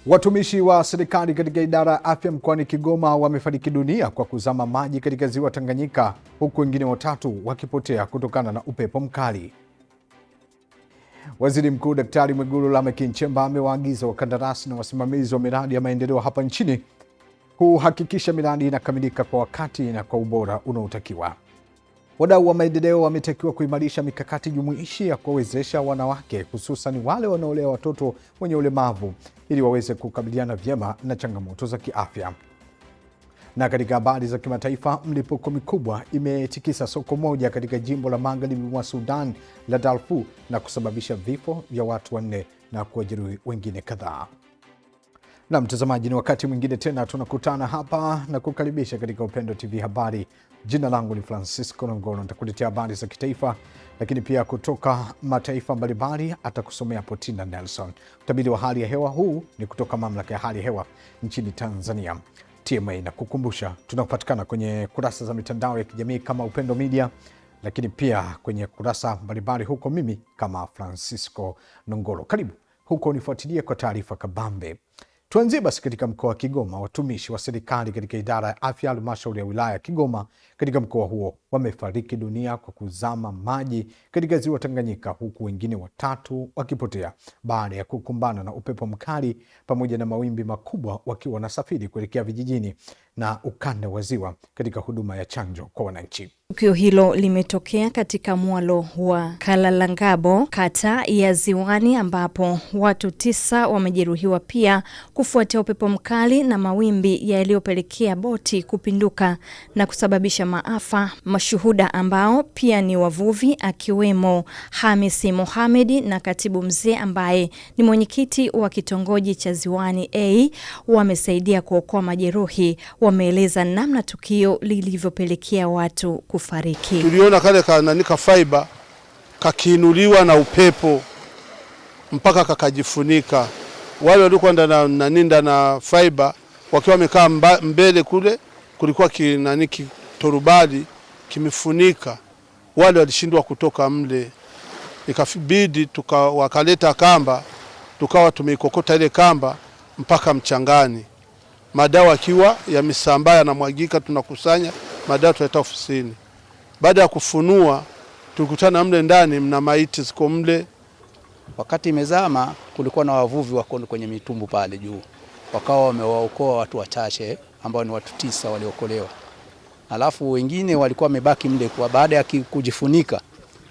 Watumishi wa serikali katika idara ya afya mkoani Kigoma wamefariki dunia kwa kuzama maji katika ziwa Tanganyika, huku wengine watatu wakipotea kutokana na upepo mkali. Waziri Mkuu Daktari Mwigulu Lameck Nchemba amewaagiza wakandarasi na wasimamizi wa miradi ya maendeleo hapa nchini kuhakikisha miradi inakamilika kwa wakati na kwa ubora unaotakiwa. Wadau wa maendeleo wametakiwa kuimarisha mikakati jumuishi ya kuwawezesha wanawake, hususan wale wanaolea watoto wenye ulemavu, ili waweze kukabiliana vyema na changamoto za kiafya. Na katika habari za kimataifa, mlipuko mikubwa imetikisa soko moja katika jimbo la magharibi mwa Sudan la Darfur na kusababisha vifo vya watu 4 na kujeruhi wengine kadhaa. Na mtazamaji, ni wakati mwingine tena tunakutana hapa na kukaribisha katika Upendo TV Habari. Jina langu ni Francisco Nongolo. Nitakuletea habari za kitaifa, lakini pia kutoka mataifa mbalimbali atakusomea Potina Nelson. Utabiri wa hali ya hewa huu ni kutoka Mamlaka ya Hali ya Hewa nchini Tanzania, TMA, na kukumbusha tunapatikana kwenye kurasa za mitandao ya kijamii kama Upendo Media, lakini pia kwenye kurasa mbalimbali huko mimi kama Francisco Nongolo. Karibu huko nifuatilie kwa taarifa kabambe. Tuanzie basi katika mkoa wa Kigoma. Watumishi wa serikali katika idara ya afya halmashauri ya wilaya ya Kigoma katika mkoa huo wamefariki dunia kwa kuzama maji katika ziwa Tanganyika, huku wengine watatu wakipotea baada ya kukumbana na upepo mkali pamoja na mawimbi makubwa wakiwa wanasafiri kuelekea vijijini na ukanda wa ziwa katika huduma ya chanjo kwa wananchi. Tukio hilo limetokea katika mwalo wa Kalalangabo, kata ya Ziwani, ambapo watu 9 wamejeruhiwa pia kufuatia upepo mkali na mawimbi yaliyopelekea boti kupinduka na kusababisha maafa. Mashuhuda ambao pia ni wavuvi, akiwemo Hamisi Mohamedi na katibu mzee ambaye ni mwenyekiti wa kitongoji cha Ziwani A, wamesaidia kuokoa majeruhi. Wameeleza namna tukio lilivyopelekea watu kufariki. Tuliona kale kananika fiber kakiinuliwa na upepo mpaka kakajifunika. Wale walikuwa naninda na fiber wakiwa wamekaa mbele kule, kulikuwa kinaniki torubali kimefunika. Wale walishindwa kutoka mle, ikabidi wakaleta kamba, tukawa tumeikokota ile kamba mpaka mchangani. Madawa akiwa yamesambaa yanamwagika, tunakusanya madawa tuleta ofisini. Baada ya kufunua tulikutana mle ndani mna maiti ziko mle. Wakati imezama kulikuwa na wavuvi wako kwenye mitumbu pale juu, wakawa wamewaokoa watu wachache ambao ni watu 9 waliokolewa. Alafu wengine walikuwa wamebaki mle kwa baada ya kujifunika.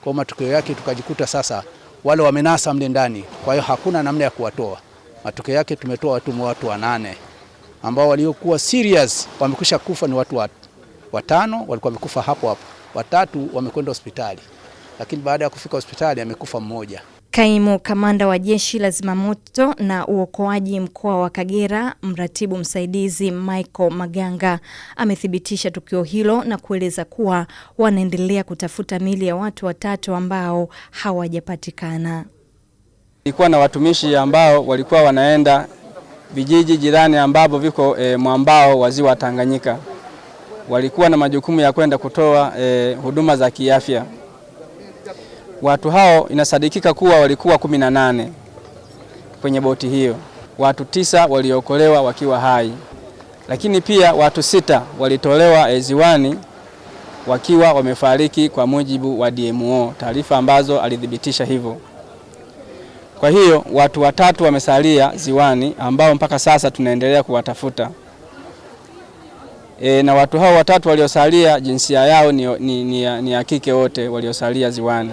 Kwa matokeo yake tukajikuta sasa wale wamenasa mle ndani, kwa hiyo hakuna namna ya kuwatoa. Matokeo yake tumetoa watu 8 ambao waliokuwa serious wamekwisha kufa. Ni watu 5 walikuwa wamekufa hapo, 3 wamekwenda hospitali, lakini baada ya kufika hospitali amekufa mmoja. Kaimu kamanda wa jeshi la zimamoto na uokoaji mkoa wa Kagera, mratibu msaidizi Michael Maganga, amethibitisha tukio hilo na kueleza kuwa wanaendelea kutafuta miili ya watu 3 ambao hawajapatikana. Ilikuwa na watumishi ambao walikuwa wanaenda vijiji jirani ambapo viko mwambao wa ziwa Tanganyika. Walikuwa na majukumu ya kwenda kutoa huduma za kiafya. Watu hao inasadikika kuwa walikuwa 18 kwenye boti hiyo. Watu 9 waliokolewa wakiwa hai, lakini pia watu 6 walitolewa ziwani wakiwa wamefariki kwa mujibu wa DMO, taarifa ambazo alithibitisha hivyo. Kwa hiyo watu 3 wamesalia ziwani ambao mpaka sasa tunaendelea kuwatafuta. Na watu hao 3 waliosalia jinsia yao ni ya kike wote waliosalia ziwani.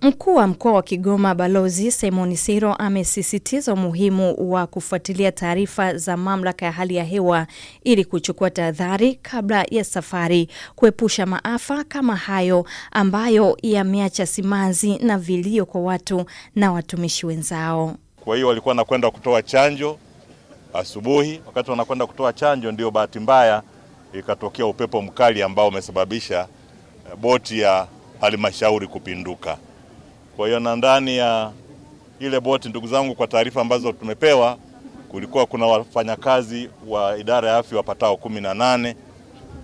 Mkuu wa mkoa wa Kigoma Balozi Simon Siro amesisitiza umuhimu wa kufuatilia taarifa za mamlaka ya hali ya hewa ili kuchukua tahadhari kabla ya safari, kuepusha maafa kama hayo ambayo yameacha simanzi na vilio kwa watu na watumishi wenzao. Kwa hiyo walikuwa wanakwenda kutoa chanjo asubuhi. Wakati wanakwenda kutoa chanjo ndio bahati mbaya ikatokea upepo mkali ambao umesababisha boti ya halmashauri kupinduka. Kwa hiyo na ndani ya ile boti, ndugu zangu, kwa taarifa ambazo tumepewa, kulikuwa kuna wafanyakazi wa idara ya afya wapatao 18.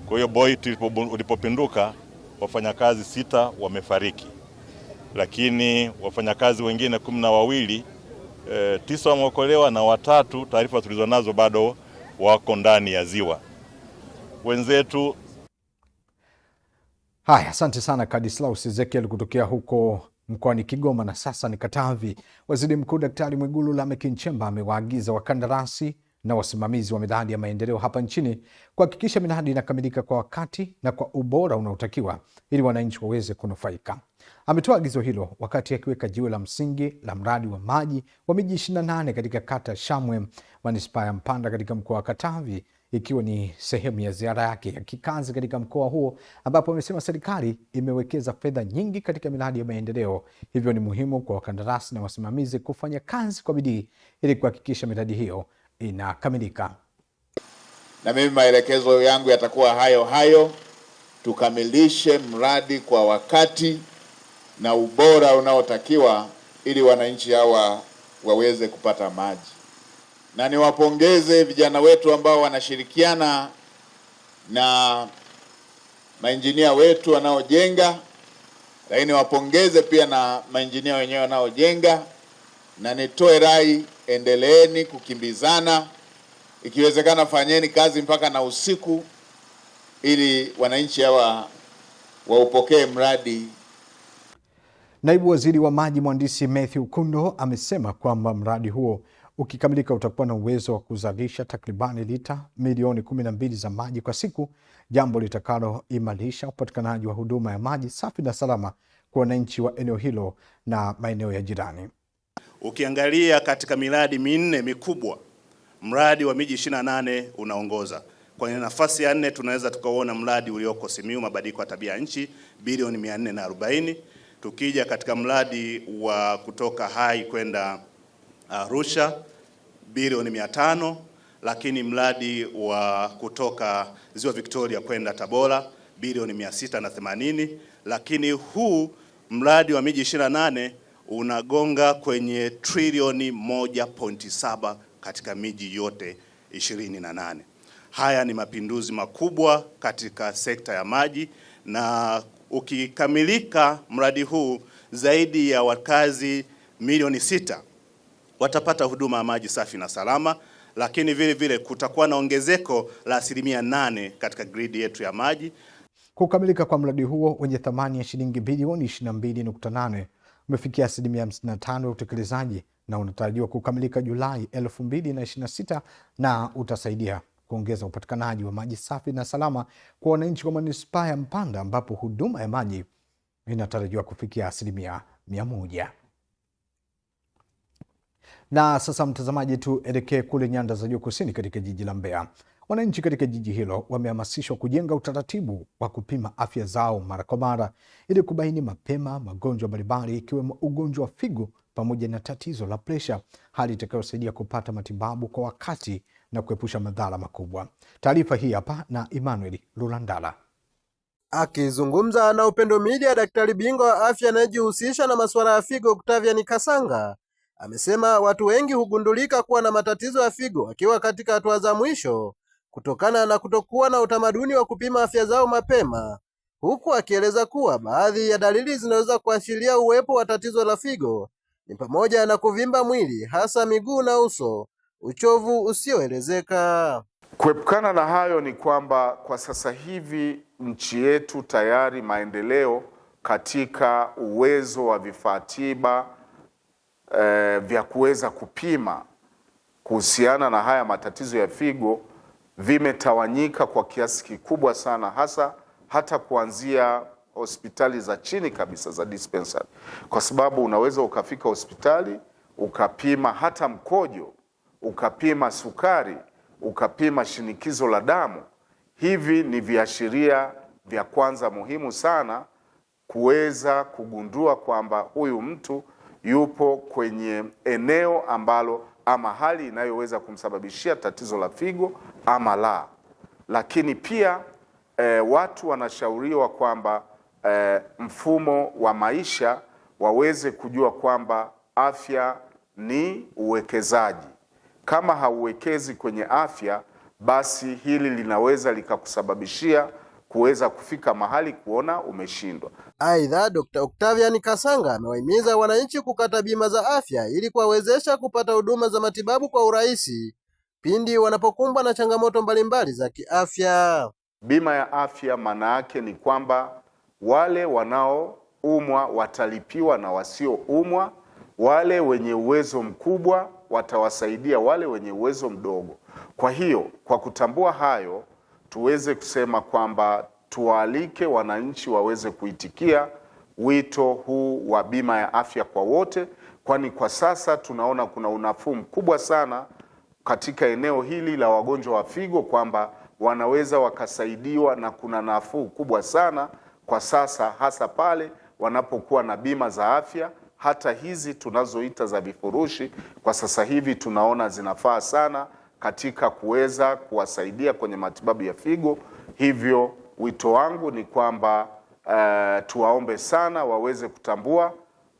Kwa hiyo boti ilipopinduka wafanyakazi 6 wamefariki, lakini wafanyakazi wengine 12 9 wameokolewa na 3 taarifa tulizonazo bado wako ndani ya ziwa. Wenzetu. Haya, asante sana Kadislaus Ezekiel kutokea huko mkoani Kigoma. Na sasa ni Katavi. Waziri Mkuu Daktari Mwigulu Lameck Nchemba amewaagiza wakandarasi na wasimamizi wa miradi ya maendeleo hapa nchini kuhakikisha miradi inakamilika kwa wakati na kwa ubora unaotakiwa ili wananchi waweze kunufaika. Ametoa agizo hilo wakati akiweka jiwe la msingi la mradi wa maji wa miji 28 katika kata Shamwe, manispaa ya Mpanda katika mkoa wa Katavi, ikiwa ni sehemu ya ziara yake ya kikazi katika mkoa huo, ambapo amesema serikali imewekeza fedha nyingi katika miradi ya maendeleo, hivyo ni muhimu kwa wakandarasi na wasimamizi kufanya kazi kwa bidii ili kuhakikisha miradi hiyo inakamilika. Na mimi maelekezo yangu yatakuwa hayo, tukamilishe mradi kwa wakati na ubora unaotakiwa ili wananchi hawa waweze kupata maji. Na niwapongeze vijana wetu ambao wanashirikiana na mainjinia wetu wanaojenga, lakini niwapongeze pia na mainjinia wenyewe wanaojenga, na nitoe rai, endeleeni kukimbizana, ikiwezekana fanyeni kazi mpaka na usiku ili wananchi hawa waupokee mradi. Naibu Waziri wa Maji Mhandisi Mathew Kundo amesema kwamba mradi huo ukikamilika utakuwa na uwezo wa kuzalisha takribani lita milioni 12 za maji kwa siku, jambo litakaloimarisha upatikanaji wa huduma ya maji safi na salama kwa wananchi wa eneo hilo na maeneo ya jirani. Ukiangalia katika miradi minne mikubwa, mradi wa miji 28 unaongoza. Kwenye nafasi ya 4 tunaweza tukaona mradi ulioko Simiyu, mabadiliko ya tabia nchi, bilioni 440. Tukija katika mradi wa kutoka Hai kwenda Arusha, bilioni 500, lakini mradi wa kutoka Ziwa Victoria kwenda Tabora, bilioni 680, lakini huu mradi wa miji 28 unagonga kwenye trilioni 1.7 katika miji yote 28. Haya ni mapinduzi makubwa katika sekta ya maji, na ukikamilika mradi huu zaidi ya wakazi milioni 6 watapata huduma ya maji safi na salama, lakini vile vile kutakuwa na ongezeko la 8% katika gridi yetu ya maji. Kukamilika kwa mradi huo wenye thamani ya shilingi bilioni 22.8 umefikia 55% ya utekelezaji na unatarajiwa kukamilika Julai 2026 na utasaidia kuongeza upatikanaji wa maji safi na salama kwa wananchi wa manispaa ya Mpanda, ambapo huduma ya maji inatarajiwa kufikia 100%. Na sasa mtazamaji, tuelekee kule nyanda za juu kusini katika jiji la Mbeya. Wananchi katika jiji hilo wamehamasishwa kujenga utaratibu wa kupima afya zao mara kwa mara ili kubaini mapema magonjwa mbalimbali ikiwemo ugonjwa wa figo pamoja na tatizo la presha, hali itakayosaidia kupata matibabu kwa wakati na kuepusha madhara makubwa. Taarifa hii hapa na Emmanuel Lulandala. Akizungumza na Upendo Media, daktari bingwa wa afya anayejihusisha na masuala ya figo Octavian Kasanga amesema watu wengi hugundulika kuwa na matatizo ya figo wakiwa katika hatua za mwisho kutokana na kutokuwa na utamaduni wa kupima afya zao mapema, huku akieleza kuwa baadhi ya dalili zinaweza kuashiria uwepo wa tatizo la figo ni pamoja na kuvimba mwili, hasa miguu na uso, uchovu usioelezeka. Kuepukana na hayo ni kwamba kwa sasa hivi nchi yetu tayari maendeleo katika uwezo wa vifaa tiba vya kuweza kupima kuhusiana na haya matatizo ya figo vimetawanyika kwa kiasi kikubwa sana, hata kuanzia hospitali za chini kabisa za dispensary, kwa sababu unaweza ukafika hospitali ukapima hata mkojo, ukapima sukari, ukapima shinikizo la damu. Hivi ni viashiria vya kwanza muhimu sana kuweza kugundua kwamba huyu mtu yupo kwenye eneo ambalo ama hali inayoweza kumsababishia tatizo la figo ama la. Lakini pia watu wanashauriwa kwamba mfumo wa maisha waweze kujua kwamba afya ni uwekezaji. Kama hauwekezi kwenye afya, basi hili linaweza likakusababishia kuweza kufika mahali kuona umeshindwa. Aidha, Dr. Octavian Kasanga amewahimiza wananchi kukata bima za afya ili kuwawezesha kupata huduma za matibabu kwa urahisi pindi wanapokumbwa na changamoto mbalimbali za kiafya. Bima ya afya maana yake ni kwamba wale wanaoumwa watalipiwa na wasioumwa, wale wenye uwezo mkubwa watawasaidia wale wenye uwezo mdogo. Kwa hiyo, kwa kutambua hayo, tuweze kusema kwamba tuwaalike wananchi waweze kuitikia wito huu wa bima ya afya kwa wote, kwani kwa sasa tunaona kuna unafuu mkubwa sana katika eneo hili la wagonjwa wa figo, kwamba wanaweza wakasaidiwa na kuna nafuu kubwa sana kwa sasa, hasa pale wanapokuwa na bima za afya. Hata hizi tunazoita za vifurushi kwa sasa hivi tunaona zinafaa sana katika kuweza kuwasaidia kwenye matibabu ya figo. Hivyo wito wangu ni kwamba tuwaombe sana waweze kutambua,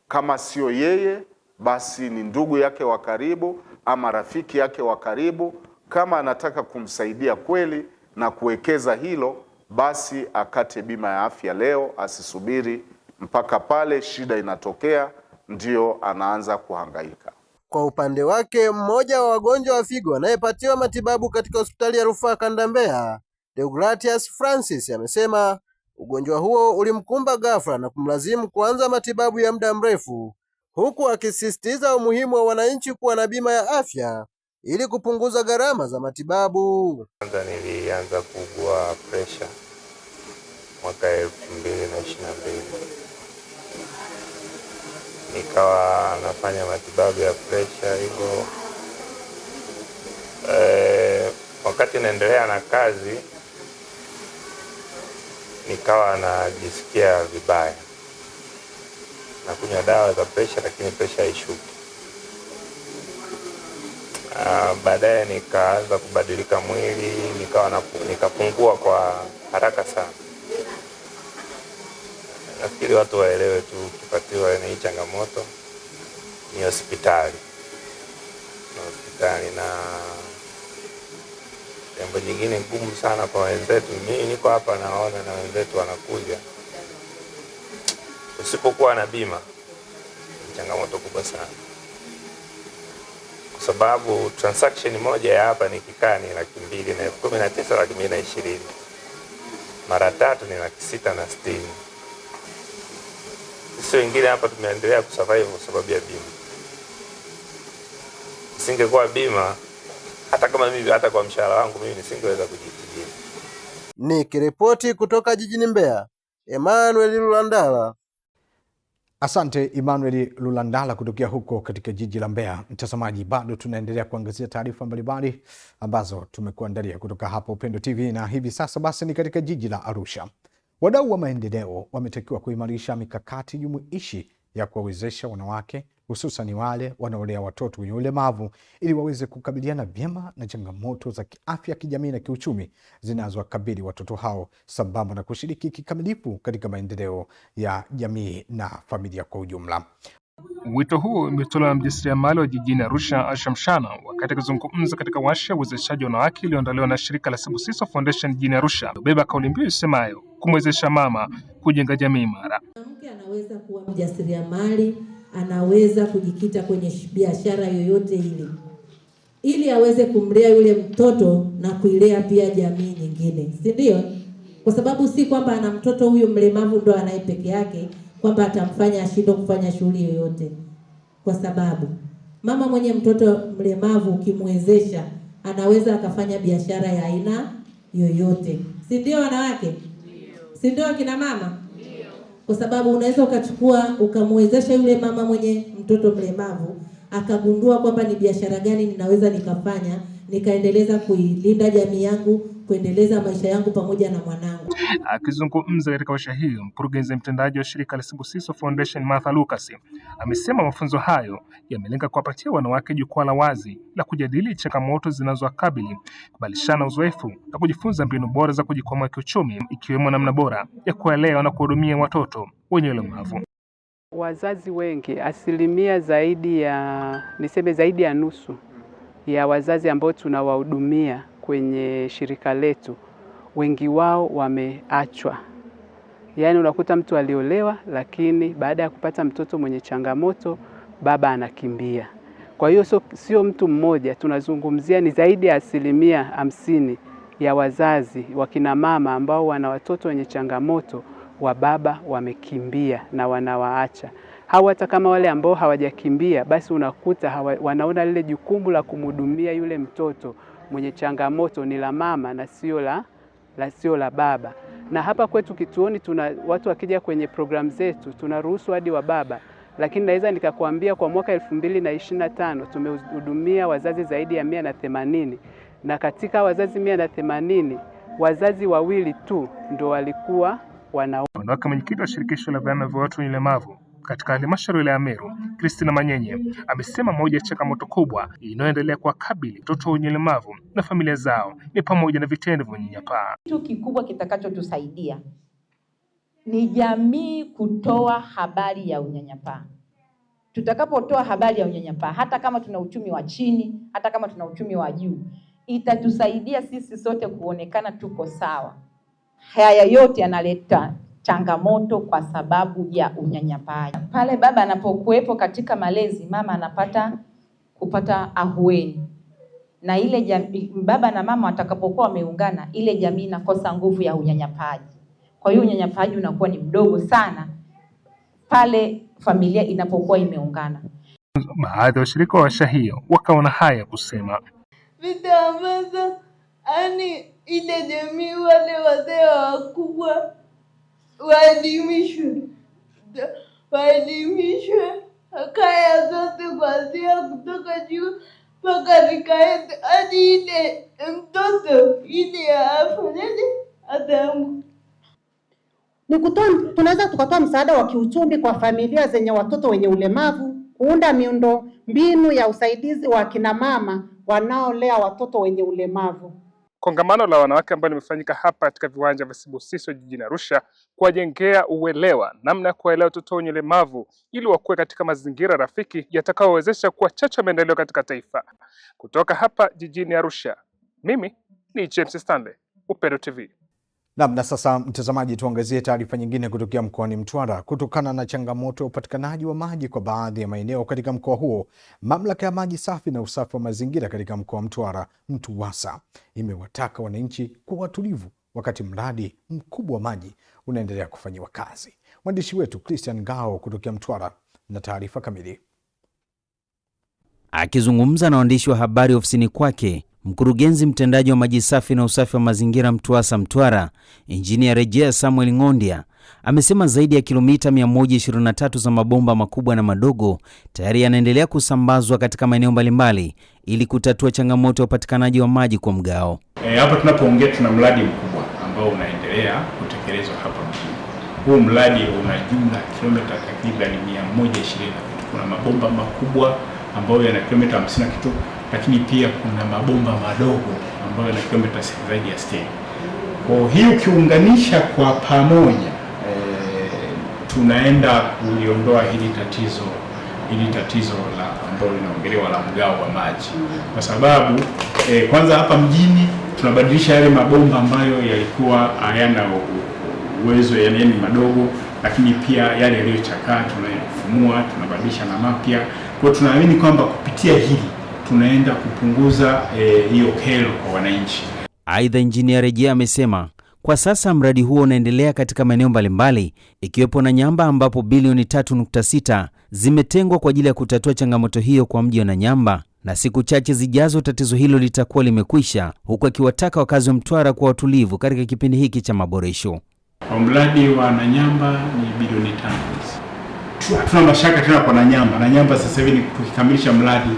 kama sio yeye basi ni ndugu yake wa karibu ama rafiki yake wa karibu. Kama anataka kumsaidia kweli na kuwekeza hilo, basi akate bima ya afya leo, asisubiri mpaka pale shida inatokea ndio anaanza kuhangaika. Kwa upande wake, mmoja wa wagonjwa wa figo anayepatiwa matibabu katika hospitali ya rufaa kanda Mbeya, Deogratius Francis, amesema ugonjwa huo ulimkumba ghafla na kumlazimu kuanza matibabu ya muda mrefu, huku akisisitiza umuhimu wa wananchi kuwa na bima ya afya ili kupunguza gharama za matibabu. Kwanza nilianza kuugua pressure mwaka 2022. Nikawa nafanya matibabu ya pressure hivyo. Wakati naendelea na kazi nikawa najisikia vibaya. Nakunywa dawa za pressure lakini pressure haishuki. Baadaye nikaanza kubadilika mwili, nikapungua kwa haraka sana. Nafikiri watu waelewe tu, ukipatiwa hii changamoto ni hospitali. Na jambo jingine ngumu sana kwa wenzetu, mimi niko hapa naona na wenzetu wanakuja. Usipokuwa na bima ni changamoto kubwa sana. Kwa sababu transaction moja ya hapa nikikaa ni 219,220. Mara 3 ni 660. Sisi wengine hapa tumeendelea kusurvive kwa sababu ya bima. Singekuwa bima, hata kama mimi, hata kwa mshahara wangu mimi nisingeweza kujitibia. Nikiripoti kutoka jijini Mbeya, Emmanuel Lulandala. Asante Emmanuel Lulandala kutokea huko katika jiji la Mbeya. Mtazamaji, bado tunaendelea kuangazia taarifa mbalimbali ambazo tumekuandalia kutoka hapa Upendo TV, na hivi sasa basi ni katika jiji la Arusha. Wadau wa maendeleo wametakiwa kuimarisha mikakati jumuishi ya kuwawezesha wanawake, hususan wale wanaolea watoto wenye ulemavu, ili waweze kukabiliana vyema na changamoto za kiafya, kijamii na kiuchumi zinazowakabili watoto hao, sambamba na kushiriki kikamilifu katika maendeleo ya jamii na familia kwa ujumla. Wito huo umetolewa na mjasiriamali wa jijini Arusha, Asha Mshana, wakati akizungumza katika warsha ya uwezeshaji wanawake iliyoandaliwa na shirika la Sibusiso Foundation jijini Arusha. Beba kauli mbiu isemayo kumwezesha mama kujenga jamii imara. Mwanamke anaweza kuwa mjasiriamali, anaweza kujikita kwenye biashara yoyote ile, ili aweze kumlea yule mtoto na kuilea pia jamii nyingine, si ndio? Kwa sababu si kwamba ana mtoto huyu mlemavu ndo anaye peke yake kwamba atamfanya ashindwe kufanya shughuli yoyote, kwa sababu mama mwenye mtoto mlemavu ukimwezesha anaweza akafanya biashara ya aina yoyote, si ndio wanawake? Ndio. Si ndio kina mama? Ndio. Kwa sababu unaweza ukachukua ukamwezesha yule mama mwenye mtoto mlemavu akagundua kwamba ni biashara gani ninaweza nikafanya nikaendeleza kuilinda jamii yangu, kuendeleza maisha yangu pamoja na mwanangu. Akizungumza katika warsha hiyo, mkurugenzi mtendaji wa shirika la Sibusiso Foundation Martha Lucas amesema mafunzo hayo yamelenga kuwapatia wanawake jukwaa la wazi la kujadili changamoto zinazowakabili, kubadilishana uzoefu na kujifunza mbinu bora za kujikwamua kiuchumi, ikiwemo namna bora ya kuwalea na kuhudumia watoto wenye ulemavu. Wazazi wengi, asilimia zaidi ya nusu ya wazazi ambao tunawahudumia kwenye shirika letu wengi wao wameachwa. Yaani unakuta mtu aliolewa, lakini baada ya kupata mtoto mwenye changamoto baba anakimbia. Kwa hiyo sio mtu mmoja, tunazungumzia ni zaidi ya 50% ya wazazi wakina mama ambao wana watoto wenye changamoto wa baba wamekimbia na wanawaacha. Hawa hata kama wale ambao hawajakimbia, basi unakuta wanaona lile jukumu la kumhudumia yule mtoto mwenye changamoto ni la mama na sio la baba. Na hapa kwetu kituoni watu wakija kwenye program zetu tunaruhusu hadi wa baba, lakini naweza nikakwambia kwa mwaka 2025 tumehudumia wazazi zaidi ya 180, na katika wazazi 180 wazazi 2 tu ndio walikuwa wanawake. Mwenyekiti wa shirikisho la vyama vya watu wenye ulemavu katika halmashauri ya Meru, Christina Manyenye, amesema moja ya changamoto kubwa inayoendelea kuwakabili watoto wenye ulemavu na familia zao ni pamoja na vitendo vya unyanyapaa. Kitu kikubwa kitakachotusaidia ni jamii kutoa habari ya unyanyapaa. Tutakapotoa habari ya unyanyapaa, hata kama tuna uchumi wa chini, hata kama tuna uchumi wa juu, itatusaidia sisi sote kuonekana tuko sawa. Haya yote yanaleta changamoto kwa sababu ya unyanyapaa. Pale baba anapokuwepo katika malezi, mama anapata kupata ahueni. Na ile jamii, baba na mama watakapokuwa wameungana, ile jamii inakosa nguvu ya unyanyapaji. Kwa hiyo unyanyapaji unakuwa ni mdogo sana pale familia inapokuwa imeungana. Baadhi ya washirika wa warsha hiyo wakaona haya kusema, vitu ambazo ile jamii wale wazee wakubwa waelimishwe kaya zote kuanzia kutoka juu mpaka nikaenda hadi ile mtoto ile afanyaje adamu. Tunaweza tukatoa msaada wa kiuchumi kwa familia zenye watoto wenye ulemavu, kuunda miundo mbinu ya usaidizi wa kina mama wanaolea watoto wenye ulemavu. Kongamano la wanawake ambalo limefanyika hapa katika viwanja vya Sibusiso jijini Arusha kuwajengea uelewa namna ya kuwaelewa watoto wenye ulemavu ili wakuwe katika mazingira rafiki yatakayowezesha kuwa chachu ya maendeleo katika taifa. Kutoka hapa jijini Arusha, mimi ni James Stanley, Upendo TV. Na sasa mtazamaji, tuangazie taarifa nyingine kutokea mkoani Mtwara. Kutokana na changamoto ya upatikanaji wa maji kwa baadhi ya maeneo katika mkoa huo, mamlaka ya maji safi na usafi wa mazingira katika mkoa wa Mtwara, MTUWASA, imewataka wananchi kuwa watulivu wakati mradi mkubwa wa maji unaendelea kufanyiwa kazi. Mwandishi wetu Christian Ngao kutokea Mtwara na taarifa kamili. Akizungumza na waandishi wa habari ofisini kwake, mkurugenzi mtendaji wa maji safi na usafi wa mazingira MTUWASA Mtwara, Injinia Rejea Samuel Ng'ondia, amesema zaidi ya kilomita 123 za mabomba makubwa na madogo tayari yanaendelea kusambazwa katika maeneo mbalimbali ili kutatua changamoto ya upatikanaji wa maji kwa mgao. Hapa tunapoongea tuna mradi mkubwa ambao unaendelea kutekelezwa hapa mjini. Huu mradi una jumla kilomita takriban 120. Kuna mabomba makubwa ambayo yana kilomita 50 kitu, lakini pia kuna mabomba madogo ambayo yana kilomita zaidi ya 60. Kwa hiyo ukiunganisha kwa pamoja tunaenda kuliondoa hili tatizo la ambalo linaongelewa la mgao wa maji. Kwa sababu kwanza hapa mjini tunabadilisha yale mabomba ambayo yalikuwa hayana uwezo, yani madogo, lakini pia yale yaliyochakaa tunayafumua, tunabadilisha na mapya. Kwa tunaamini kwamba kupitia hili tunaenda kupunguza hiyo kero kwa wananchi. Aidha, Injinia Rejea amesema kwa sasa mradi huo unaendelea katika maeneo mbalimbali ikiwepo Nanyamba ambapo bilioni 3.6 zimetengwa kwa ajili ya kutatua changamoto hiyo kwa mji wa Nanyamba, na siku chache zijazo tatizo hilo litakuwa limekwisha, huku akiwataka wakazi wa Mtwara kuwa watulivu katika kipindi hiki cha maboresho. Kwa mradi wa Nanyamba ni bilioni 5. Hatuna mashaka tena kwa Nanyamba. Nanyamba sasa hivi tukikamilisha mradi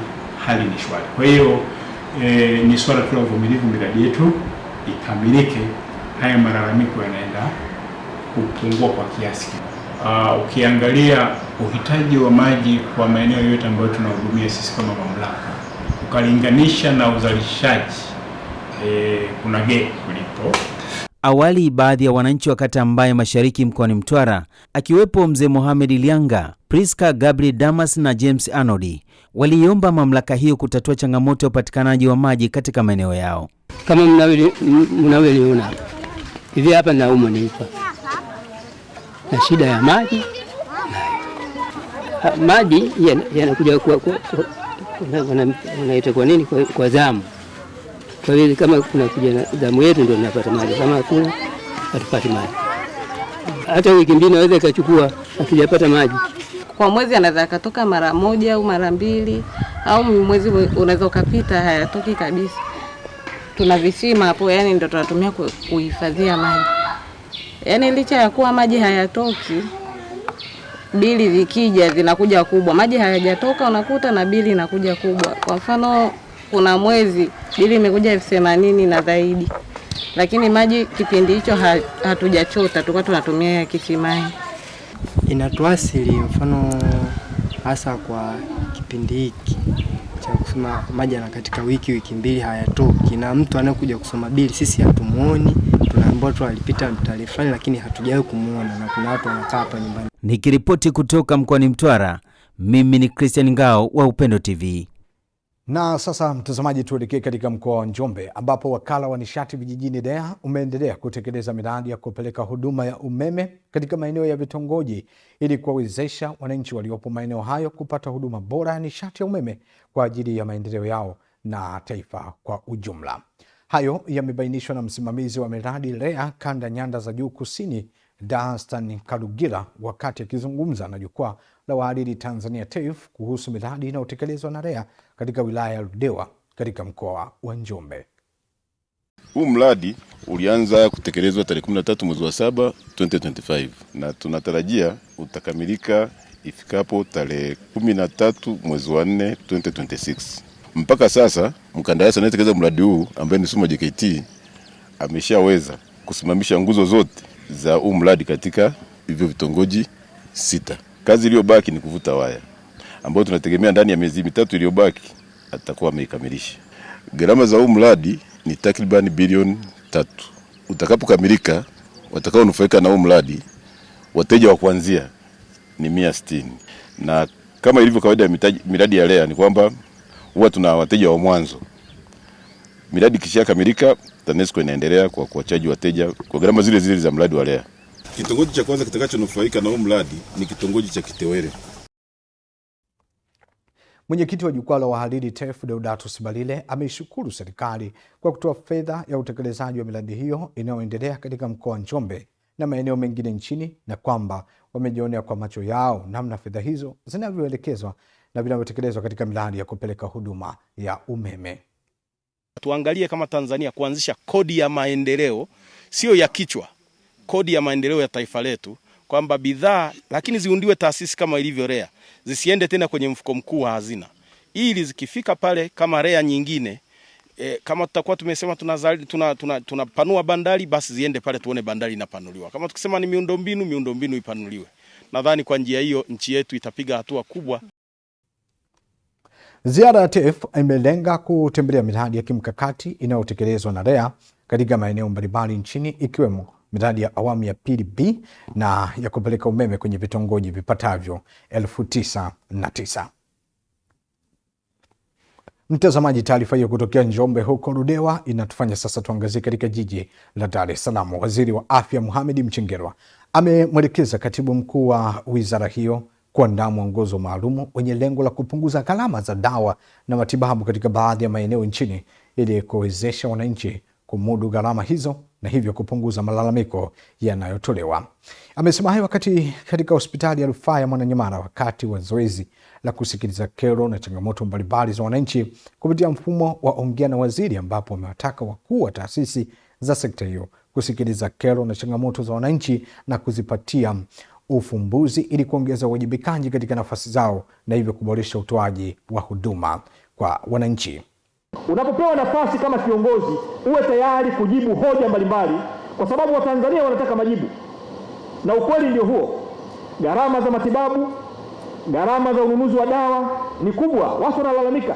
hali ni shwari. Kwa hiyo ni swala tu la uvumilivu, miradi yetu ikamilike. Haya malalamiko yanaenda kupungua kwa kiasi. Ukiangalia uhitaji wa maji kwa maeneo yote ambayo tunahudumia sisi kama mamlaka, ukalinganisha na uzalishaji, kuna gap kulipo. Awali baadhi ya wananchi wa kata Mbae Mashariki mkoani Mtwara, akiwepo mzee Mohamed Lianga, Priska Gabriel Damas na James Anodi, waliomba mamlaka hiyo kutatua changamoto ya upatikanaji wa maji katika maeneo yao. Kama mnavyoliona Hivi hapa naumwa nilipa na shida ya maji. Maji yanakuja unaita kwa nini? Kwa zamu. Kwa hiyo kama kuna kuja zamu yetu ndio tunapata maji, kama hakuna hatupati maji. Hata wiki mbili naweza ikachukua hatujapata maji. Kwa mwezi anaweza katoka mara moja au mara mbili, au mwezi unaweza ukapita hayatoki kabisa. Tuna visima hapo, yani ndio tunatumia kuhifadhia maji. Yani licha ya kuwa maji hayatoki, bili zikija zinakuja kubwa. Maji hayajatoka unakuta na bili inakuja kubwa. Kwa mfano kuna mwezi bili imekuja 80,000 na zaidi. Lakini maji kipindi hicho hatujachota, tulikuwa tunatumia ya kisimani. Inatuasili mfano hasa kwa kipindi hiki cha kusema maji na katika wiki mbili hayatoki, na mtu anakuja kusoma bili sisi hatumuoni, tunaambiwa tu alipita tarehe fulani lakini hatujawahi kumuona, na kuna watu wanakaa hapa nyumbani. Nikiripoti kutoka mkoani Mtwara, mimi ni Christian Ngao wa Upendo TV. Na sasa mtazamaji, tuelekee katika mkoa wa Njombe ambapo wakala wa nishati vijijini DEA umeendelea kutekeleza miradi ya kupeleka huduma ya umeme katika maeneo ya vitongoji ili kuwawezesha wananchi waliopo maeneo hayo kupata huduma bora ya nishati ya umeme kwa ajili ya maendeleo yao na taifa kwa ujumla. Hayo yamebainishwa na msimamizi wa miradi REA kanda Nyanda za Juu Kusini, Danstan Kalugira, wakati akizungumza na jukwaa la wahariri Tanzania TAIF kuhusu miradi inayotekelezwa na REA katika wilaya ya Ludewa katika mkoa wa Njombe. Huu mradi ulianza kutekelezwa tarehe 13 mwezi wa 7 2025 na tunatarajia utakamilika ifikapo tarehe 13 mwezi wa 4 2026. Mpaka sasa mkandarasi anayetekeleza mradi huu ambaye ni Suma JKT ameshaweza kusimamisha nguzo zote za huu mradi katika hivyo vitongoji 6. Kazi iliyobaki ni kuvuta waya ambayo tunategemea ndani ya miezi mitatu iliyobaki atakuwa ameikamilisha. Gharama za huu mradi ni takriban bilioni 3. Utakapokamilika, watakaonufaika na huu mradi wateja wa kuanzia ni 160. Na kama ilivyo kawaida ya miradi ya REA ni kwamba huwa tuna wateja wa mwanzo. Miradi kisha kamilika, TANESCO inaendelea kwa kuwachaji wateja kwa gharama zile zile za mradi wa REA. Kitongoji cha kwanza kitakachonufaika na huu mradi ni kitongoji cha Kitewere. Mwenyekiti wa jukwaa la wahariri TAIF Deodatus Balile ameishukuru serikali kwa kutoa fedha ya utekelezaji wa miradi hiyo inayoendelea katika mkoa wa Njombe na maeneo mengine nchini, na kwamba wamejionea kwa macho yao namna fedha hizo zinavyoelekezwa na vinavyotekelezwa katika miradi ya kupeleka huduma ya umeme. Tuangalie kama Tanzania kuanzisha kodi ya maendeleo, sio ya kichwa, kodi ya maendeleo ya taifa letu, kwamba bidhaa lakini ziundiwe taasisi kama ilivyo REA, zisiende tena kwenye mfuko mkuu wa hazina, ili zikifika pale kama REA nyingine kama tutakuwa tumesema tunapanua bandari, basi ziende pale tuone bandari inapanuliwa. Kama tukisema ni miundombinu ipanuliwe. Nadhani kwa njia hiyo nchi yetu itapiga hatua kubwa. Ziara ya TAIF imelenga kutembelea miradi ya kimkakati inayotekelezwa na REA katika maeneo mbalimbali nchini, ikiwemo miradi ya awamu ya pili B na ya kupeleka umeme kwenye vitongoji vipatavyo 9,009. Mtazamaji, taarifa hiyo kutokea Njombe huko Ludewa inatufanya sasa tuangazie katika jiji la Dar es Salaam. Waziri wa Afya Mohamed Mchengerwa amemwelekeza katibu mkuu wa wizara hiyo kuandaa mwongozo maalum wenye lengo la kupunguza gharama za dawa na matibabu katika baadhi ya maeneo nchini ili kuwezesha wananchi kumudu gharama hizo na hivyo kupunguza malalamiko yanayotolewa. Amesema hayo wakati katika hospitali ya rufaa ya Mwananyamala wakati wa zoezi la kusikiliza kero na changamoto mbalimbali za wananchi kupitia mfumo wa ongea na waziri, ambapo amewataka wakuu wa taasisi za sekta hiyo kusikiliza kero na changamoto za wananchi na kuzipatia ufumbuzi ili kuongeza uwajibikaji katika nafasi zao na hivyo kuboresha utoaji wa huduma kwa wananchi. Unapopewa nafasi kama kiongozi, uwe tayari kujibu hoja mbalimbali, kwa sababu Watanzania wanataka majibu. Na ukweli ndio huo. Gharama za matibabu, gharama za ununuzi wa dawa ni kubwa. Watu wanalalamika.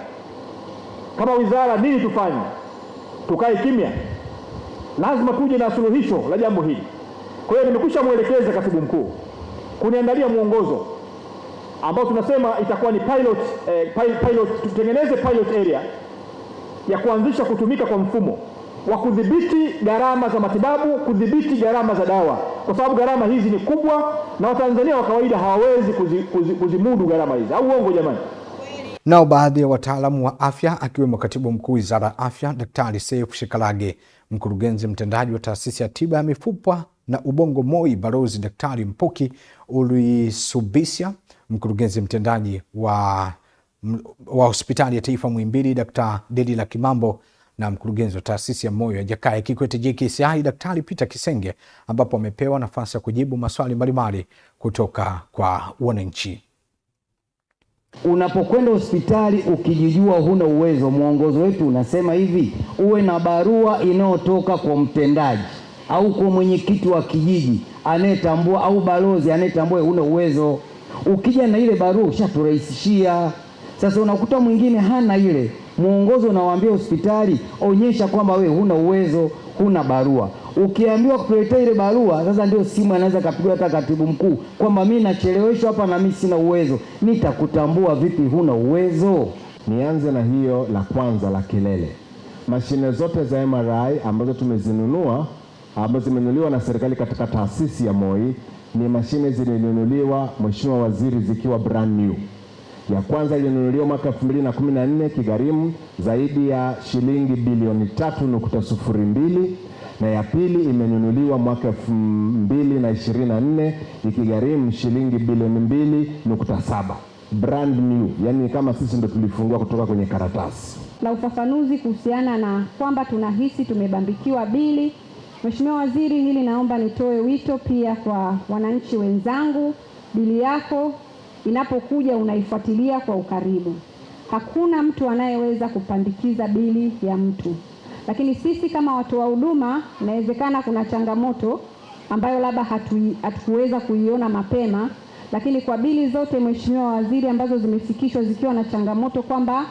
Kama wizara, nini tufanye? Tukae kimya? Lazima tuje na suluhisho la jambo hili. Kwa hiyo nimekwisha muelekeza katibu mkuu kuniandalia mwongozo ambao tunasema itakuwa ni pilot, tutengeneze pilot area ya kuanzisha kutumika kwa mfumo wa kudhibiti gharama za matibabu, kudhibiti gharama za dawa, kwa sababu gharama hizi ni kubwa na Watanzania wa kawaida hawawezi kuzimudu gharama hizi. Au uongo jamani? Nao baadhi ya wataalamu wa afya akiwemo Katibu Mkuu Wizara ya Afya Daktari Seif Shikalage, Mkurugenzi Mtendaji wa Taasisi ya Tiba ya Mifupa na Ubongo MOI Balozi Daktari Mpoki Ulisubisya, Mkurugenzi Mtendaji wa Hospitali ya Taifa Muhimbili Dr. Delila Kimambo na Mkurugenzi wa Taasisi ya Moyo ya Jakaya Kikwete JKCI Daktari Peter Kisenge, ambapo wamepewa nafasi ya kujibu maswali mbalimbali kutoka kwa wananchi. Unapokwenda hospitali ukijijua huna uwezo, mwongozo wetu unasema hivi: uwe na barua inayotoka kwa mtendaji au kwa mwenyekiti wa kijiji anayetambua au balozi anayetambua huna uwezo. Ukija na ile barua ushaturahisishia. Sasa unakuta mwingine hana ile mwongozo, unawaambia hospitali onyesha kwamba we huna uwezo, huna barua. Ukiambiwa kutuletea ile barua, sasa ndio simu anaweza kapigwa hata katibu mkuu kwamba mimi nacheleweshwa hapa na mimi sina uwezo. Nitakutambua vipi huna uwezo? Nianze na hiyo la kwanza la kelele. Mashine zote za MRI ambazo tumezinunua, ambazo zimenunuliwa na serikali katika taasisi ya MOI, ni mashine zilinunuliwa Mheshimiwa Waziri zikiwa brand new. Ya kwanza ilinunuliwa mwaka 2014 kigharimu zaidi ya shilingi bilioni 3.02, na ya pili imenunuliwa mwaka 2024 ikigharimu shilingi bilioni 2.7. Brand new, yani kama sisi ndo tulifungua kutoka kwenye karatasi. La ufafanuzi kuhusiana na kwamba tunahisi tumebambikiwa bili. Mheshimiwa Waziri, hili naomba nitoe wito pia kwa wananchi wenzangu. Bili yako inapokuja unaifuatilia kwa ukaribu. Hakuna mtu anayeweza kupandikiza bili ya mtu. Lakini sisi kama watoa huduma, inawezekana kuna changamoto ambayo labda hatukuweza kuiona mapema, lakini kwa bili zote Mheshimiwa Waziri ambazo zimefikishwa zikiwa na changamoto kwamba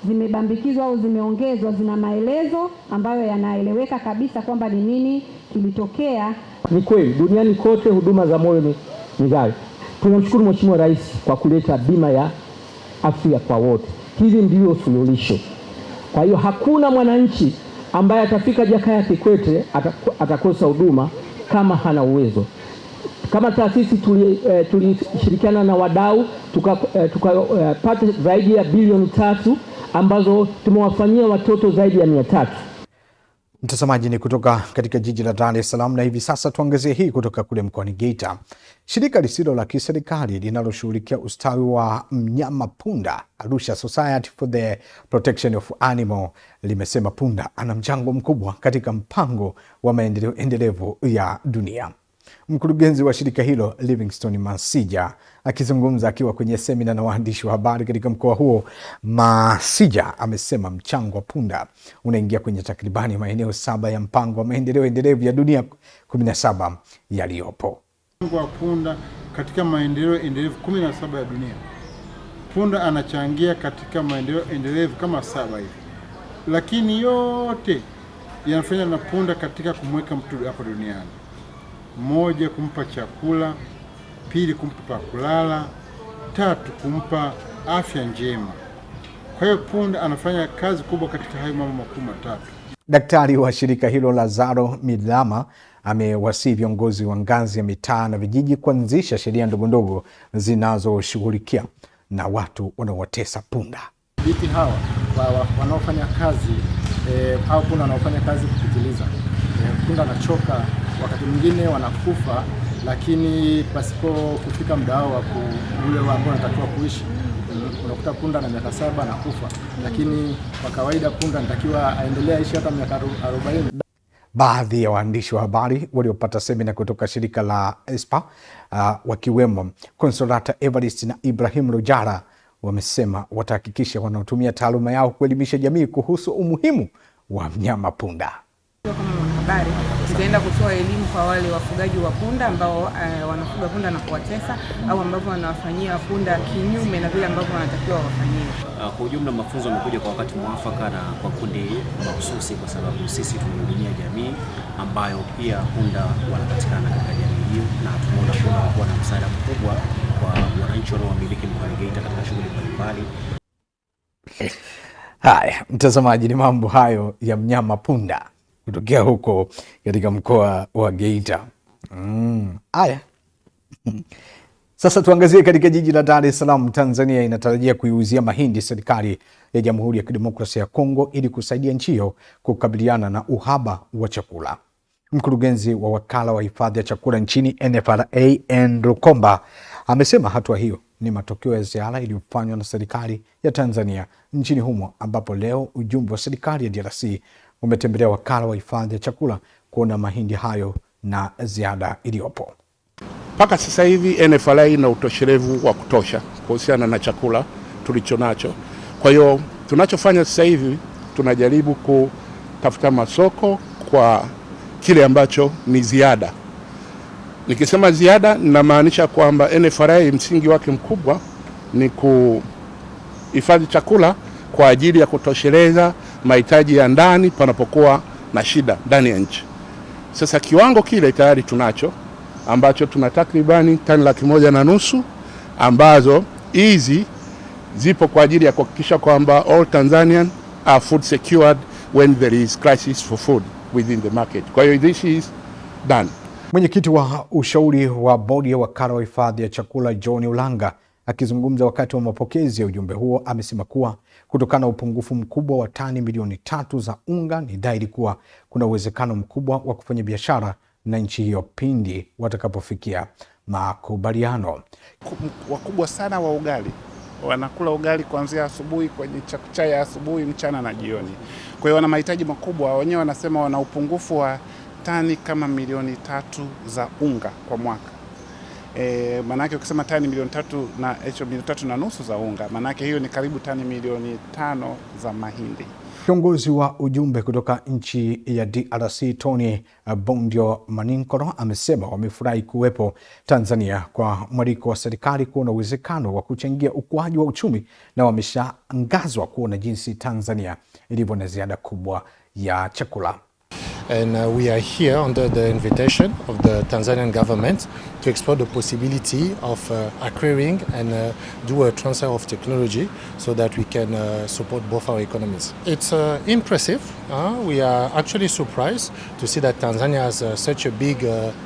zimebambikizwa au zimeongezwa, zina maelezo ambayo yanaeleweka kabisa kwamba ni nini kilitokea. Ni kweli duniani kote huduma za moyo ni ghali. Tunamshukuru Mheshimiwa Rais kwa kuleta bima ya afya kwa wote. Hili ndio suluhisho. Kwa hiyo hakuna mwananchi ambaye atafika Jakaya Kikwete atakosa huduma kama hana uwezo. Kama taasisi tulishirikiana na wadau tukapata zaidi ya bilioni 3 ambazo tumewafanyia watoto zaidi ya 300. Mtazamaji, ni kutoka katika jiji la Dar es Salaam, na hivi sasa tuangazie hii kutoka kule mkoani Geita. Shirika lisilo la kiserikali linaloshughulikia ustawi wa mnyama punda, Arusha Society for the Protection of Animal, limesema punda ana mchango mkubwa katika mpango wa maendeleo endelevu ya dunia. Mkurugenzi wa shirika hilo Livingstone Masija akizungumza akiwa kwenye semina na waandishi wa habari katika mkoa huo, Masija amesema mchango wa punda unaingia kwenye takribani maeneo 7 ya mpango wa maendeleo endelevu ya dunia 17 yaliyopo. Mchango wa punda katika maendeleo endelevu 17 ya dunia. Punda anachangia katika maendeleo endelevu kama 7 hivi. Lakini yote yanafanya na punda katika kumweka mtu hapa duniani. 1, kumpa chakula; 2, kumpa pa kulala; 3, kumpa afya njema. Kwa hiyo punda anafanya kazi kubwa katika hayo mambo makuu matatu. Daktari wa shirika hilo Lazaro Midlama amewasihi viongozi wa ngazi ya mitaa na vijiji kuanzisha sheria ndogondogo zinazoshughulikia na watu wanaowatesa punda. Vipi hawa wanaofanya kazi au punda wanaofanya kazi kupitiliza. Punda anachoka, wakati mwingine wanakufa, lakini pasipo kufika muda wao wa ule ambao anatakiwa kuishi. Unakuta punda na miaka 7 anakufa, lakini kwa kawaida punda anatakiwa aendelee aishi hata miaka 40. Baadhi ya waandishi wa habari waliopata semina kutoka shirika la ESPA wakiwemo Consolata Evarist na Ibrahim Rojara wamesema watahakikisha wanaotumia taaluma yao kuelimisha jamii kuhusu umuhimu wa mnyama punda. Kama mwanahabari tutaenda kutoa elimu kwa wale wafugaji wa punda ambao wanafuga punda na kuwatesa au ambao wanawafanyia punda kinyume na vile ambavyo wanatakiwa wafanyiwe. Kwa ujumla mafunzo yamekuja kwa wakati mwafaka na kwa kundi mahususi, kwa sababu sisi tunahudumia jamii ambayo pia punda wanapatikana katika jamii hiyo, na tumeona punda kuwa na msaada mkubwa kwa wananchi wanaomiliki mkoani Geita katika shughuli mbalimbali. Haya, mtazamaji, ni mambo hayo ya mnyama punda kutokea huko katika mkoa wa Geita. Haya. Sasa tuangazie katika jiji la Dar es Salaam. Tanzania inatarajia kuiuzia mahindi serikali ya Jamhuri ya Kidemokrasia ya Kongo ili kusaidia nchi hiyo kukabiliana na uhaba wa chakula. Mkurugenzi wa wakala wa hifadhi ya chakula nchini NFRA Andrew Komba amesema hatua hiyo ni matokeo ya ziara iliyofanywa na serikali ya Tanzania nchini humo, ambapo leo ujumbe wa serikali ya DRC umetembelea wakala wa hifadhi ya chakula kuona mahindi hayo na ziada iliyopo. Mpaka sasa hivi NFRA ina utoshelevu wa kutosha kuhusiana na chakula tulicho nacho. Kwa hiyo tunachofanya sasa hivi tunajaribu kutafuta masoko kwa kile ambacho ni ziada. Nikisema ziada ninamaanisha kwamba NFRA msingi wake mkubwa ni kuhifadhi chakula kwa ajili ya kutosheleza mahitaji ya ndani panapokuwa na shida ndani ya nchi. Sasa kiwango kile tayari tunacho, ambacho tuna takribani tani 1,500 ambazo hizi zipo kwa ajili ya kuhakikisha kwamba all Tanzanian are food secured when there is crisis for food within the market. Kwa hiyo this is done. Mwenyekiti wa ushauri wa bodi ya wakala wa hifadhi ya chakula John Ulanga akizungumza wakati wa mapokezi ya ujumbe huo amesema kuwa kutokana na upungufu mkubwa wa tani milioni 3 za unga ni dhahiri kuwa kuna uwezekano mkubwa wa kufanya biashara na nchi hiyo pindi watakapofikia makubaliano. Wakubwa sana wa ugali wanakula ugali kuanzia asubuhi kwenye chai ya asubuhi, mchana na jioni. Kwa hiyo wana mahitaji makubwa. Wenyewe wanasema wana upungufu wa tani kama milioni 3 za unga kwa mwaka. Manake ukisema tani milioni 3 na milioni 3.5 za unga, manake hiyo ni karibu tani milioni 5 za mahindi. Kiongozi wa ujumbe kutoka nchi ya DRC Tony Bondio Maninkoro amesema wamefurahi kuwepo Tanzania kwa mwaliko wa serikali kuona uwezekano wa kuchangia ukuaji wa uchumi, na wameshaangazwa kuona jinsi Tanzania ilivyo na ziada kubwa ya chakula. And we are here under the invitation of the Tanzanian government to explore the possibility of acquiring and do a transfer of technology so that we can support both our economies. It's impressive. We are actually surprised to see that Tanzania has such a big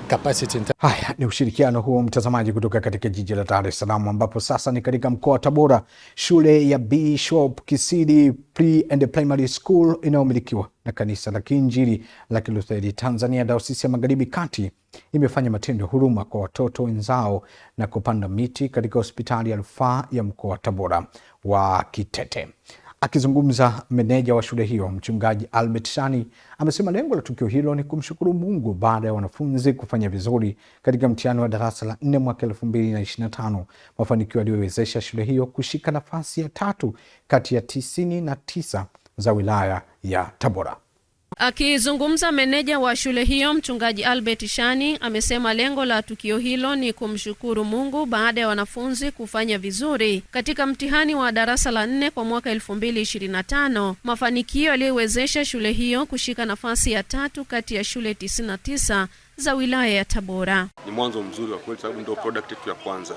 capacity. Haya ni ushirikiano huo, mtazamaji, kutoka katika jiji la Dar es Salaam, ambapo sasa ni katika mkoa wa Tabora. Shule ya Bishop Kisidi Pre and Primary School inayomilikiwa na kanisa la Kiinjili la Kilutheri Tanzania Dayosisi ya Magharibi Kati imefanya matendo huruma kwa watoto wenzao na kupanda miti katika hospitali ya rufaa ya mkoa wa Tabora wa Kitete. Akizungumza, meneja wa shule hiyo Mchungaji Albert Shani amesema lengo la tukio hilo ni kumshukuru Mungu baada ya wanafunzi kufanya vizuri katika mtihani wa darasa la 4 mwaka 2025, mafanikio yaliyowezesha shule hiyo kushika nafasi ya 3 kati ya 99 za wilaya ya Tabora. Akizungumza, meneja wa shule hiyo Mchungaji Albert Shani amesema lengo la tukio hilo ni kumshukuru Mungu baada ya wanafunzi kufanya vizuri katika mtihani wa darasa la 4 kwa mwaka 2025, mafanikio yaliyowezesha shule hiyo kushika nafasi ya 3 kati ya shule 99 za wilaya ya Tabora. Ni mwanzo mzuri wa kweli, sababu ndio product yetu ya kwanza.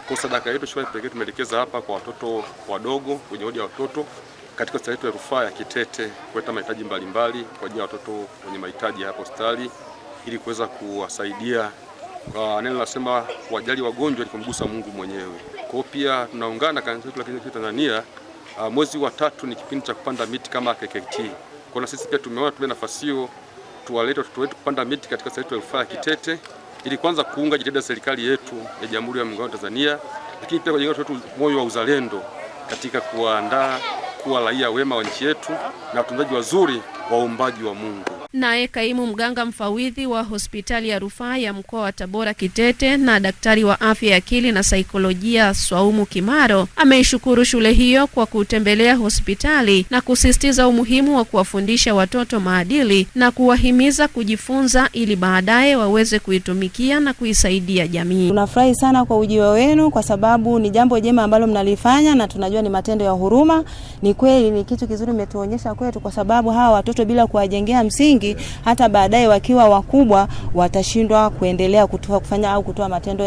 Kwa sadaka yetu shule pekee tumeelekeza hapa kwa watoto wadogo wenye hoja watoto katika hospitali yetu ya rufaa ya Kitete kuleta mahitaji mbalimbali kwa ajili ya watoto wenye mahitaji hapo hospitali ili kuweza kuwasaidia. Neno nasema kuwajali wagonjwa ni kumgusa Mungu mwenyewe. Kwa hiyo pia tunaungana kanisa letu la Kiinjili Tanzania. Mwezi wa 3 ni kipindi cha kupanda miti kama KKT. Kwa na sisi pia tumeona tuwe nafasi hiyo tuwalete watoto wetu kupanda miti katika hospitali yetu ya rufaa ya Kitete ili kwanza kuunga jitihada za serikali yetu ya Jamhuri ya Muungano wa Tanzania, lakini pia kujenga watoto moyo wa uzalendo katika kuandaa kuwa raia wema wa nchi yetu na watunzaji wazuri waombaji wa Mungu. Naye kaimu mganga mfawidhi wa hospitali ya rufaa ya mkoa wa Tabora Kitete na daktari wa afya ya akili na saikolojia Swaumu Kimaro ameishukuru shule hiyo kwa kutembelea hospitali na kusisitiza umuhimu wa kuwafundisha watoto maadili na kuwahimiza kujifunza ili baadaye waweze kuitumikia na kuisaidia jamii. Tunafurahi sana kwa ujio wenu kwa sababu ni jambo jema ambalo mnalifanya na tunajua ni matendo ya huruma. Ni kweli ni kitu kizuri mmetuonyesha kwetu, kwa sababu hawa watoto bila kuwajengea msingi hata baadaye wakiwa wakubwa watashindwa kuendelea kufanya au kutoa matendo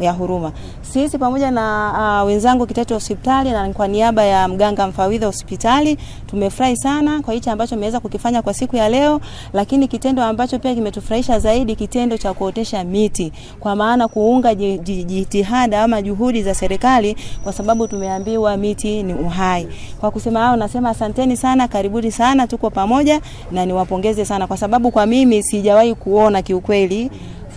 ya huruma. Sisi pamoja na wenzangu Kitete Hospitali na kwa niaba ya mganga mfawidhi hospitali tumefurahi sana kwa hicho ambacho mmeweza kukifanya kwa siku ya leo, lakini kitendo ambacho pia kimetufurahisha zaidi, kitendo cha kuotesha miti, kwa maana kuunga jitihada ama juhudi za serikali, kwa sababu tumeambiwa miti ni uhai. Kwa kusema hao nasema asanteni sana, karibuni sana, tuko pamoja, na niwapongeze sana kwa sababu kwa mimi sijawahi kuona kiukweli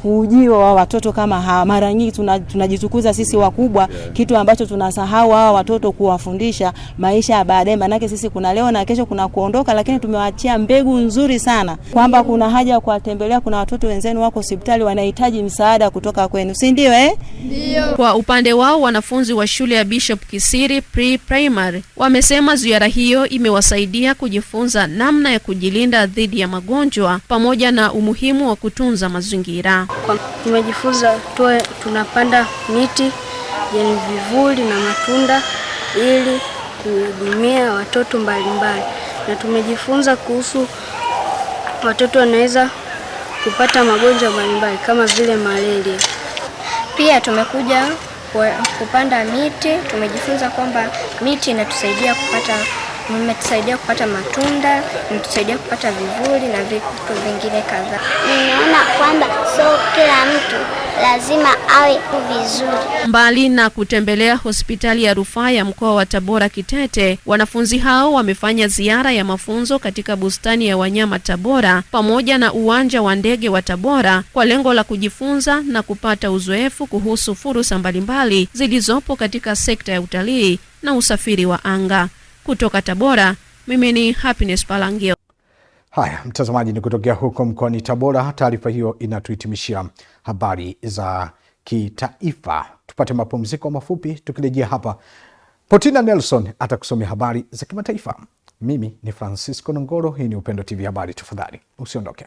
ujio wa watoto kama hawa. Mara nyingi tunajitukuza sisi wakubwa, kitu ambacho tunasahau hawa watoto kuwafundisha maisha ya baadaye, manake sisi kuna leo na kesho kuna kuondoka, lakini tumewaachia mbegu nzuri sana kwamba kuna haja ya kuwatembelea. Kuna watoto wenzenu wako hospitali wanahitaji msaada kutoka kwenu, si ndio Ndio. Kwa upande wao wanafunzi wa shule ya Bishop Kisiri Pre-Primary wamesema ziara hiyo imewasaidia kujifunza namna ya kujilinda dhidi ya magonjwa pamoja na umuhimu wa kutunza mazingira. Tumejifunza tunapanda miti yenye vivuli na matunda ili kuhudumia watoto mbalimbali, na tumejifunza kuhusu watoto wanaweza kupata magonjwa mbalimbali kama vile malaria. Pia tumekuja kupanda miti, tumejifunza kwamba miti inatusaidia kupata matunda, inatusaidia kupata vivuli na vitu vingine kadhaa. Ninaona kwamba sio kila mtu lazima awe vizuri. Mbali na kutembelea hospitali ya rufaa ya mkoa wa Tabora Kitete, wanafunzi hao wamefanya ziara ya mafunzo katika bustani ya wanyama Tabora pamoja na uwanja wa ndege wa Tabora kwa lengo la kujifunza na kupata uzoefu kuhusu fursa mbalimbali zilizopo katika sekta ya utalii na usafiri wa anga. Kutoka Tabora, mimi ni Happiness Palangio. Haya, mtazamaji, ni kutokea huko mkoani Tabora. Taarifa hiyo inatuhitimishia habari za kitaifa. Tupate mapumziko mafupi, tukirejea hapa Potina Nelson atakusomea habari za kimataifa. Mimi ni Francisco Nongoro, hii ni Upendo TV habari, tafadhali usiondoke.